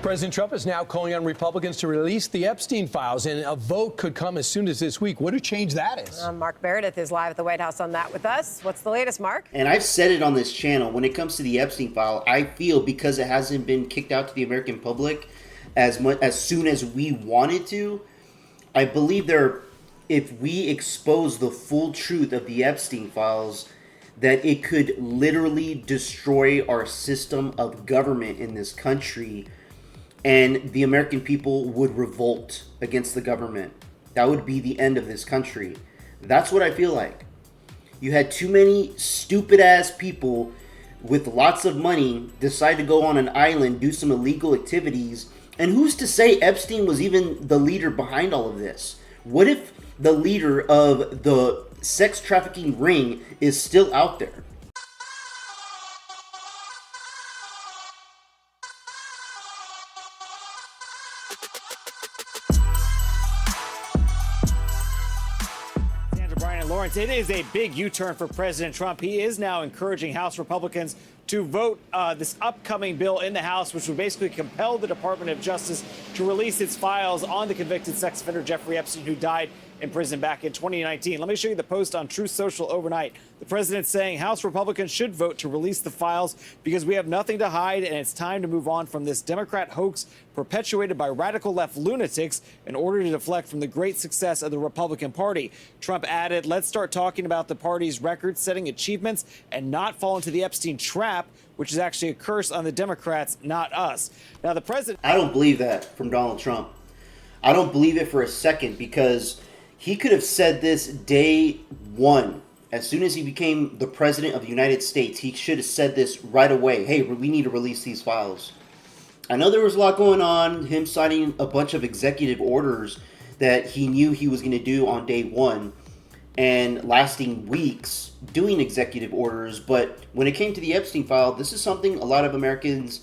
President Trump is now calling on Republicans to release the Epstein files, and a vote could come as soon as this week. What a change that is. Mark Meredith is live at the White House on that with us. What's the latest, Mark? And I've said it on this channel, when it comes to the Epstein file, I feel because it hasn't been kicked out to the American public as soon as we wanted to, I believe if we expose the full truth of the Epstein files, that it could literally destroy our system of government in this country, and the American people would revolt against the government. That would be the end of this country. That's what I feel like. You had too many stupid-ass people with lots of money decide to go on an island, do some illegal activities, and who's to say Epstein was even the leader behind all of this? What if the leader of the sex trafficking ring is still out there? Sandra, Brian, and Lawrence, it is a big U-turn for President Trump. He is now encouraging House Republicans to vote this upcoming bill in the House, which would basically compel the Department of Justice to release its files on the convicted sex offender Jeffrey Epstein, who died in prison back in 2019. Let me show you the post on Truth Social overnight. The president saying House Republicans should vote to release the files because we have nothing to hide and it's time to move on from this Democrat hoax perpetuated by radical left lunatics in order to deflect from the great success of the Republican Party. Trump added, let's start talking about the party's record-setting achievements and not fall into the Epstein trap, which is actually a curse on the Democrats, not us. Now, the president... I don't believe that from Donald Trump. I don't believe it for a second, because he could have said this day one. As soon as he became the president of the United States, he should have said this right away. Hey, we need to release these files. I know there was a lot going on, him signing a bunch of executive orders that he knew he was going to do on day one, and lasting weeks doing executive orders. But when it came to the Epstein file, this is something a lot of Americans,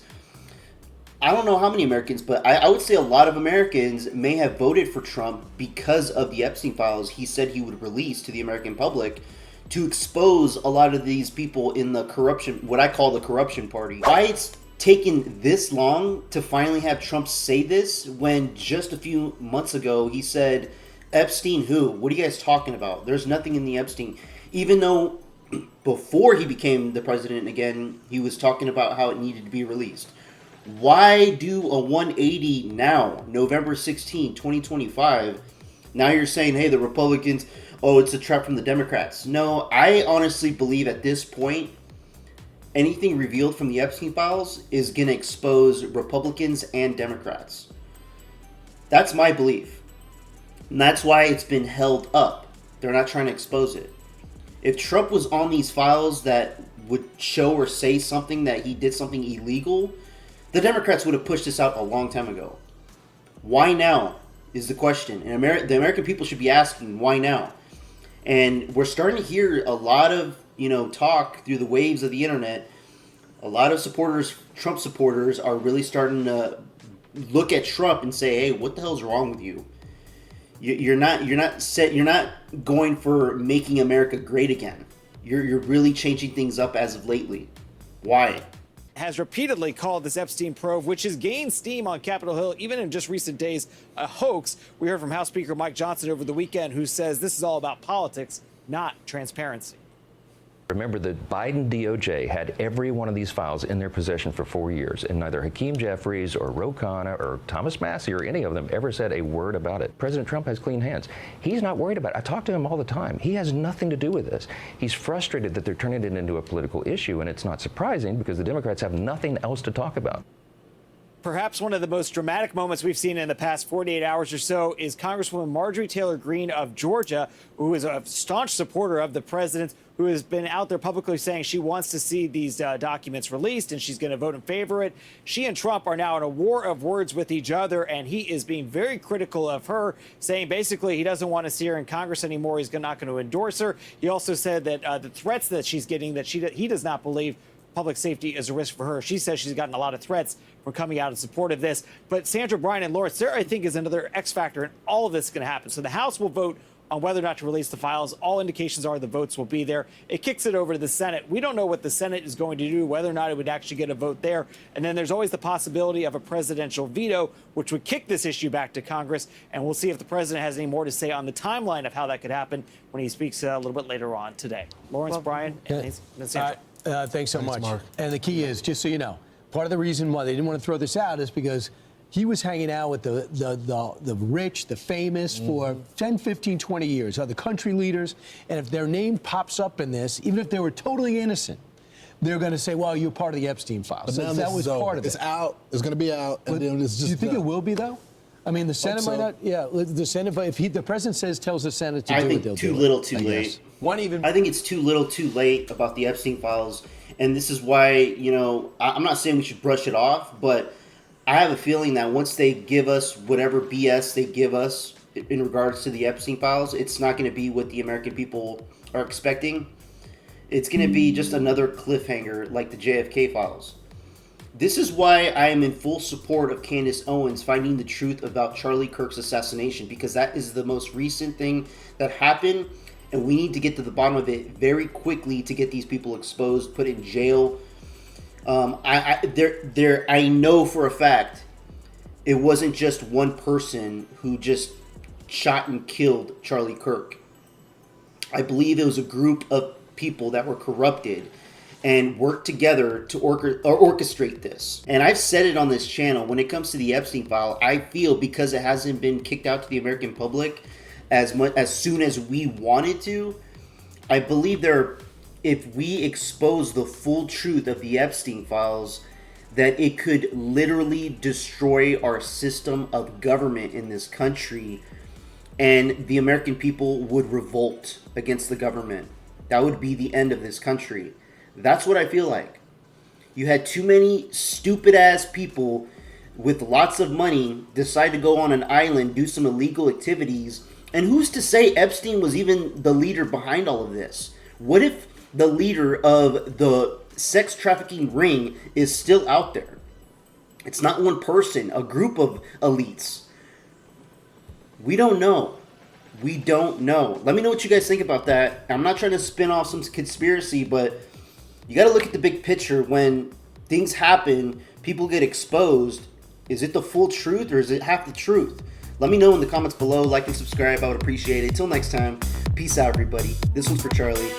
I don't know how many Americans, but I would say a lot of Americans may have voted for Trump because of the Epstein files he said he would release to the American public to expose a lot of these people in the corruption, what I call the corruption party. Why it's taken this long to finally have Trump say this when just a few months ago he said, Epstein who? What are you guys talking about? There's nothing in the Epstein. Even though before he became the president again, he was talking about how it needed to be released. Why do a 180 now, November 16, 2025? Now you're saying, hey, the Republicans, oh, it's a trap from the Democrats. No, I honestly believe at this point, anything revealed from the Epstein files is going to expose Republicans and Democrats. That's my belief. And that's why it's been held up. They're not trying to expose it. If Trump was on these files that would show or say something that he did something illegal, the Democrats would have pushed this out a long time ago. Why now is the question. And the American people should be asking, why now? And we're starting to hear a lot of, talk through the waves of the internet. A lot of supporters, Trump supporters, are really starting to look at Trump and say, hey, what the hell's wrong with you? You're not going for making America great again. You're really changing things up as of lately. Why? Has repeatedly called this Epstein probe, which has gained steam on Capitol Hill, even in just recent days, a hoax. We heard from House Speaker Mike Johnson over the weekend, who says this is all about politics, not transparency. Remember, the Biden DOJ had every one of these files in their possession for 4 years, and neither Hakeem Jeffries or Ro Khanna or Thomas Massie or any of them ever said a word about it. President Trump has clean hands. He's not worried about it. I talk to him all the time. He has nothing to do with this. He's frustrated that they're turning it into a political issue, and it's not surprising because the Democrats have nothing else to talk about. Perhaps one of the most dramatic moments we've seen in the past 48 hours or so is Congresswoman Marjorie Taylor Greene of Georgia, who is a staunch supporter of the president, who has been out there publicly saying she wants to see these documents released and she's going to vote in favor of it. She and Trump are now in a war of words with each other, and he is being very critical of her, saying basically he doesn't want to see her in Congress anymore. He's not going to endorse her. He also said that the threats that she's getting, that he does not believe public safety is a risk for her. She says she's gotten a lot of threats for coming out in support of this. But Sandra, Brian, and Lawrence, there, I think, is another X factor in all of this is going to happen. So the House will vote on whether or not to release the files. All indications are the votes will be there. It kicks it over to the Senate. We don't know what the Senate is going to do, whether or not it would actually get a vote there. And then there's always the possibility of a presidential veto, which would kick this issue back to Congress. And we'll see if the president has any more to say on the timeline of how that could happen when he speaks a little bit later on today. Lawrence, Brian, and Sandra. Thanks so much. Mark. And the key is, just so you know, part of the reason why they didn't want to throw this out is because he was hanging out with the rich, the famous for 10, 15, 20 years, other country leaders. And if their name pops up in this, even if they were totally innocent, they're going to say, well, you're part of the Epstein files. But So now that this was is over. part of it. It's out. It's going to be out. And then it's just do you think done. it will be, though? I mean, the Senate so. might not. Yeah, the Senate. If the president tells the Senate to I do think it, they'll too do little, it. too I late. guess. One even. I think it's too little, too late about the Epstein files, and this is why, you know, I'm not saying we should brush it off, but I have a feeling that once they give us whatever BS they give us in regards to the Epstein files, it's not going to be what the American people are expecting. It's going to be just another cliffhanger like the JFK files. This is why I am in full support of Candace Owens finding the truth about Charlie Kirk's assassination, because that is the most recent thing that happened, and we need to get to the bottom of it very quickly to get these people exposed, put in jail. I know for a fact it wasn't just one person who just shot and killed Charlie Kirk. I believe it was a group of people that were corrupted and worked together to orchestrate this. And I've said it on this channel, when it comes to the Epstein file, I feel because it hasn't been kicked out to the American public as soon as we wanted to, I believe if we expose the full truth of the Epstein files, that it could literally destroy our system of government in this country, and the American people would revolt against the government. That would be the end of this country. That's what I feel like. You had too many stupid ass people with lots of money decide to go on an island, do some illegal activities, and who's to say Epstein was even the leader behind all of this? What if the leader of the sex trafficking ring is still out there? It's not one person, a group of elites. We don't know. We don't know. Let me know what you guys think about that. I'm not trying to spin off some conspiracy, but you got to look at the big picture. When things happen, people get exposed. Is it the full truth or is it half the truth? Let me know in the comments below. Like and subscribe. I would appreciate it. Until next time, peace out, everybody. This one's for Charlie.